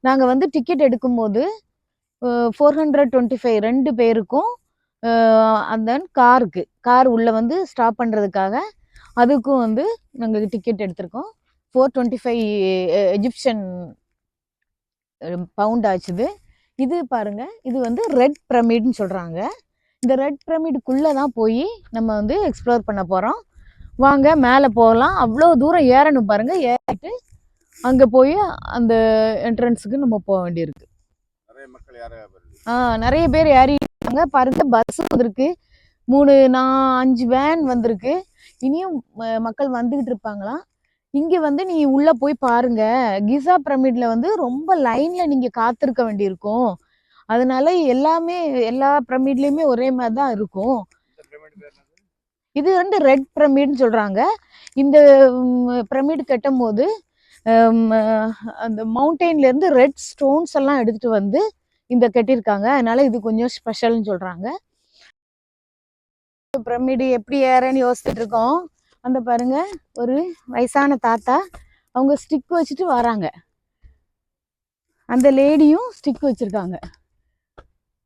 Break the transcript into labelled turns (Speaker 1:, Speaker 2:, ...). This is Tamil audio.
Speaker 1: நாங்கள் வந்து டிக்கெட் எடுக்கும்போது 425 2 பேருக்கும் அந்த கார் உள்ளே வந்து ஸ்டாப் பண்ணுறதுக்காக அதுக்கும் வந்து நாங்கள் டிக்கெட் எடுத்திருக்கோம். 425 எஜிப்சியன் பவுண்ட் ஆச்சுது. இது பாருங்க, இது வந்து ரெட் பிரமிட்னு சொல்கிறாங்க. இந்த ரெட் பிரமிடுக்குள்ளே தான் போய் நம்ம வந்து எக்ஸ்ப்ளோர் பண்ண போகிறோம். வாங்க மேலே போகலாம். அவ்வளோ தூரம் ஏறணும் பாருங்க. ஏறிட்டு அங்கே போய் அந்த என்ட்ரன்ஸுக்கு நம்ம போக வேண்டியிருக்கு. நிறைய பேர் ஏறிட்டாங்க பாருங்க. பஸ் வந்திருக்கு, 5 வேன் வந்திருக்கு. இனியும் மக்கள் வந்துகிட்டு இருப்பாங்களாம். இங்க வந்து நீ உள்ள போய் பாருங்க. கிசா பிரமிட்ல வந்து ரொம்ப லைன்ல நீங்க காத்திருக்க வேண்டியிருக்கும். அதனால எல்லா பிரமிட்லயுமே ஒரே மாதிரி தான் இருக்கும். இது வந்து ரெட் பிரமிட்னு சொல்றாங்க. இந்த பிரமிட் கட்டும் போது அந்த மவுண்டெயின்ல இருந்து ரெட் ஸ்டோன்ஸ் எல்லாம் எடுத்துட்டு வந்து இந்த கட்டியிருக்காங்க. அதனால இது கொஞ்சம் ஸ்பெஷல்னு சொல்றாங்க. பிரமிடு எப்படி ஏறன்னு யோசிச்சுட்டு இருக்கோம். அந்த பாருங்க, ஒரு வயசான தாத்தா, அவங்க ஸ்டிக் வச்சுட்டு வராங்க. அந்த லேடியும் ஸ்டிக் வச்சிருக்காங்க.